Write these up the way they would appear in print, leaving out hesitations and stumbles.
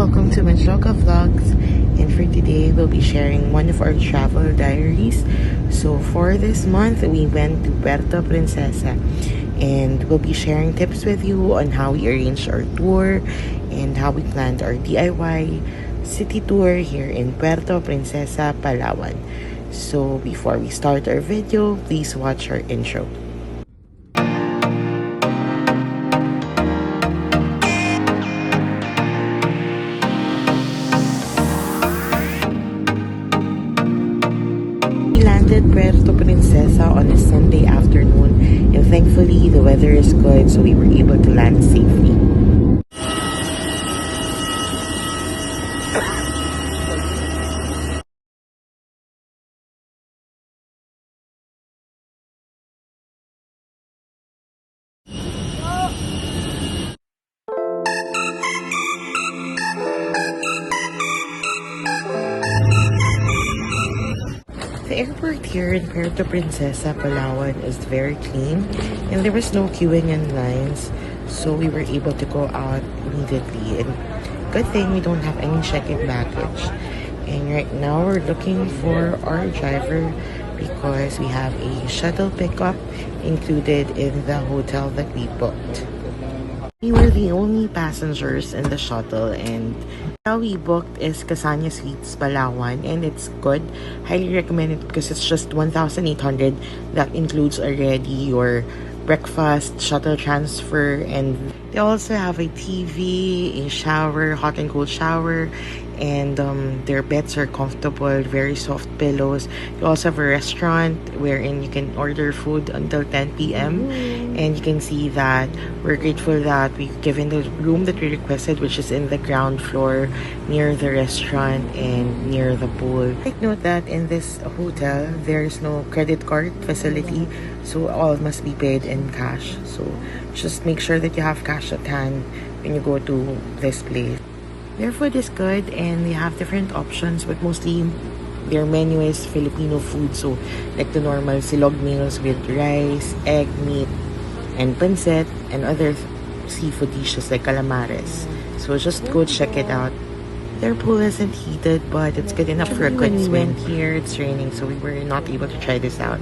welcome to Manchoca Vlogs, and for today we'll be sharing one of our travel diaries. So for this month we went to Puerto Princesa, and we'll be sharing tips with you on how we arranged our tour and how we planned our DIY city tour here in Puerto Princesa, Palawan. So before we start our video, please watch our intro. We landed Puerto Princesa on a Sunday afternoon, and thankfully the weather is good, so we were able to land safely. The airport here in Puerto Princesa, Palawan is very clean, and there was no queuing and lines, so we were able to go out immediately. And good thing we don't have any check-in baggage. And right now we're looking for our driver because we have a shuttle pickup included in the hotel that we booked. We were the only passengers in the shuttle, and how we booked is Casanas Suites Palawan, and it's good. Highly recommend it because it's just 1,800. That includes already your breakfast, shuttle transfer, and they also have a TV, a shower, hot and cold shower, and their beds are comfortable, very soft pillows. You also have a restaurant wherein you can order food until 10 p.m. And you can see that we're grateful that we've given the room that we requested, which is in the ground floor near the restaurant and near the pool. Take note that in this hotel there is no credit card facility, so all must be paid in cash. So just make sure that you have cash at hand when you go to this place. Their food is good, and they have different options, but mostly their menu is Filipino food. So like the normal silog meals with rice, egg, meat, and pancit, and other seafood dishes like calamares. So just go check it out. Their pool isn't heated, but it's good enough for a quick swim. When we went here, it's raining, so we were not able to try this out.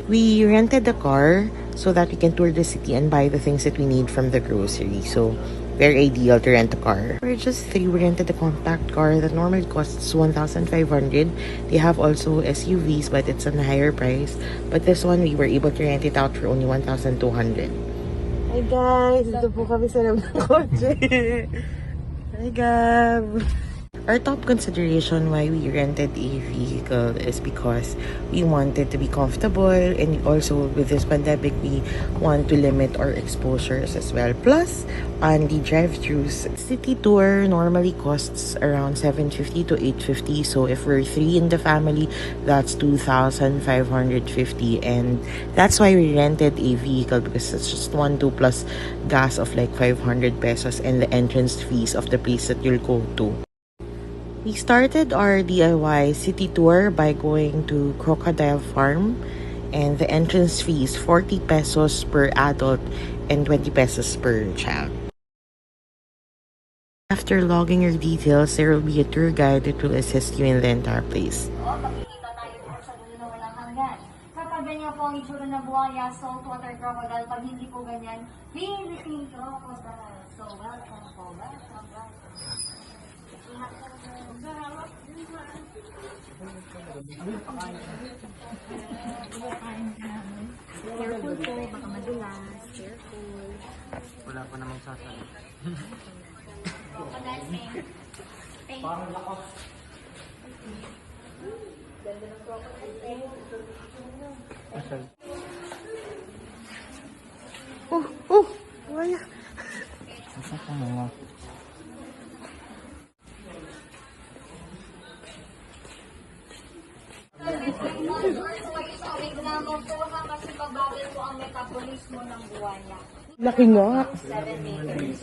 We rented a car so that we can tour the city and buy the things that we need from the grocery. So very ideal to rent a car. We're just three. We rented a compact car that normally costs 1,500. They have also SUVs, but it's on a higher price. But this one, we were able to rent it out for only 1,200. Hi guys! Ito po kami sa loob ng kotse. Hi Gab! Our top consideration why we rented a vehicle is because we wanted to be comfortable, and also with this pandemic we want to limit our exposures as well. Plus, on the drive-thrus, city tour normally costs around 750 to 850. So if we're three in the family, that's 2,550, and that's why we rented a vehicle, because it's just 1-2 plus gas of like 500 pesos and the entrance fees of the place that you'll go to. We started our DIY city tour by going to Crocodile Farm, and the entrance fee is 40 pesos per adult and 20 pesos per child. After logging your details, there will be a tour guide that will assist you in the entire place. Makikita tayo po sa dulo na walang hanggan. Kapag ganyan po ang itsura ng buhaya, saltwater crocodile, pag hindi po ganyan, Philippine crocodile. So welcome po, welcome. Careful po, baka madulas. Careful. Wala pa namang sasabi. Crocodile paint. Parang lakot. Ganda ng crocodile paint. Wala. Asa pa mga? Kasi mabagal po ang metabolismo ng buhaya. Laki nga. 7 meters.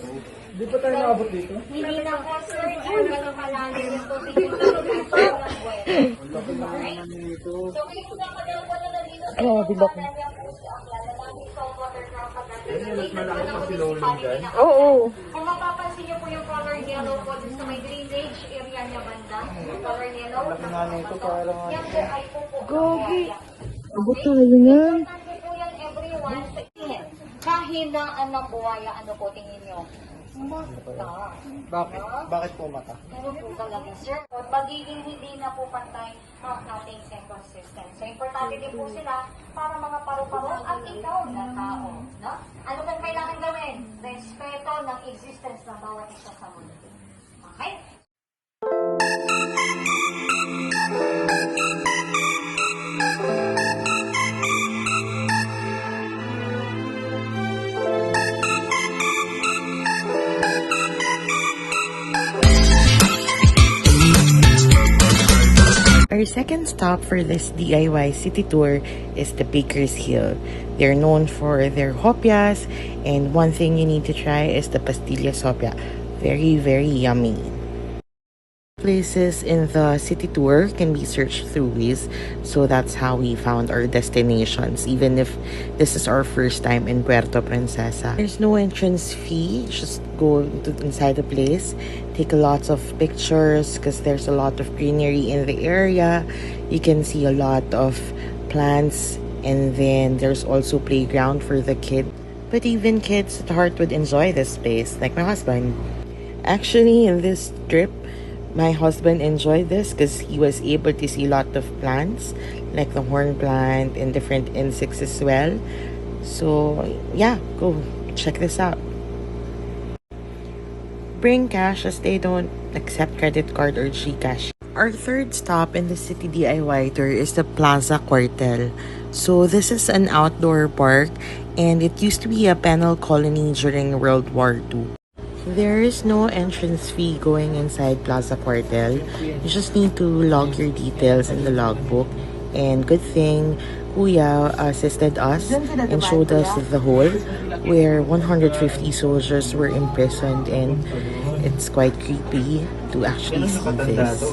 Di pa tayo nakabot dito? Hindi na po, sir. Yung ganun kalalim yung tubig yung tubig ng buwan. Alright? So, kayong nakadalawa po na dito sa bilak. Oo. Kung mapapansin niyo po yung color yellow po dun sa may drainage area niya banda, yung color yellow. Yan po ay pupo. Gogi. Abot tayo yan. Importante po yan everyone sa tingin. Kahinaan ng buhaya, ano po tingin niyo? Mata. Bakit? Bakit po mata? Pero po talaga, sir. Magiging hindi na po pantay ang ating ecosystem. So, importante din po sila para mga paru-paro at ikaw na tao. No? Ano bang kailangan gawin? Respeto ng existence ng bawat isa sa mundo. Okay? Our second stop for this DIY city tour is the Baker's Hill. They're known for their hopias, and one thing you need to try is the pastillas hopia. Very, very yummy. Places in the city tour can be searched through Waze, so that's how we found our destinations, even if this is our first time in Puerto Princesa. There's no entrance fee, just go inside the place, take lots of pictures because there's a lot of greenery in the area. You can see a lot of plants, and then there's also playground for the kid. But even kids at heart would enjoy this place, like my husband. Actually, in this trip, my husband enjoyed this because he was able to see a lot of plants, like the horn plant and different insects as well. So, yeah, go check this out. Bring cash as they don't accept credit card or GCash. Our third stop in the city DIY tour is the Plaza Cuartel. So, this is an outdoor park, and it used to be a penal colony during World War II. There is no entrance fee going inside Plaza Cuartel. You just need to log your details in the logbook. And good thing, Kuya assisted us and showed us the hole where 150 soldiers were imprisoned, and it's quite creepy to actually see this.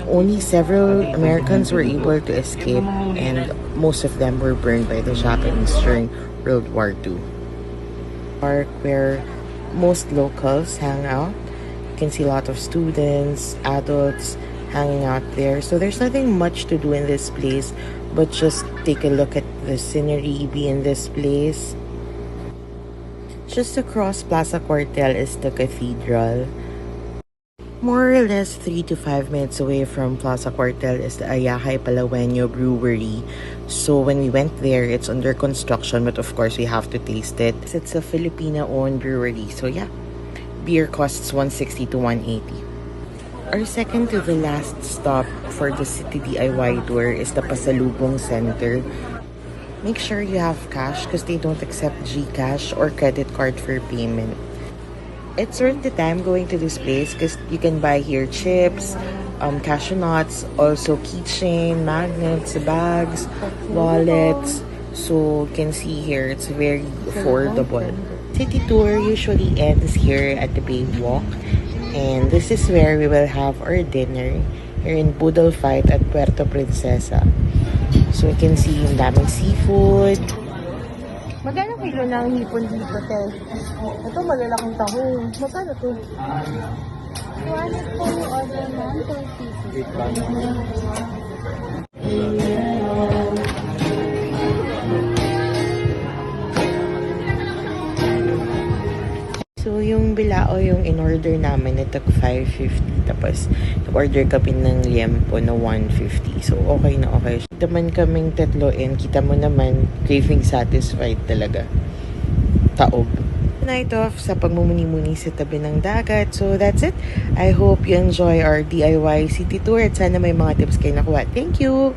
Only several Americans were able to escape, and most of them were burned by the Japanese during World War II. Park where most locals hang out. You can see a lot of students, adults hanging out there. So there's nothing much to do in this place, but just take a look at the scenery, be in this place. Just across Plaza Cuartel is the Cathedral. More or less 3 to 5 minutes away from Plaza Cuartel is the Ayahay Palaweno Brewery. So when we went there, it's under construction, but of course we have to taste it. It's a Filipino-owned brewery. So yeah, beer costs 160 to 180. Our second to the last stop for the city DIY tour is the Pasalubong Center. Make sure you have cash because they don't accept GCash or credit card for payment. It's worth the time going to this place because you can buy here chips, cashew nuts, also keychain, magnets, bags, wallets. So you can see here it's very affordable. City tour usually ends here at the Baywalk, and this is where we will have our dinner here in Boodle Fight at Puerto Princesa. So you can see yung daming seafood. Magkano kilo ng hipon dito, te? Ito, malalaking tahong. Magkano to? 200 po yung order, ma'am. 30. So yung bilao yung in-order namin, it took 550. Tapos order kami ng liempo na 150. So okay na okay. Naman kaming tatloin, kita mo naman, craving satisfied talaga. Taob. Night off sa pagmumuni-muni sa tabi ng dagat. So that's it. I hope you enjoy our DIY city tour at sana may mga tips kayo nakuha. Thank you!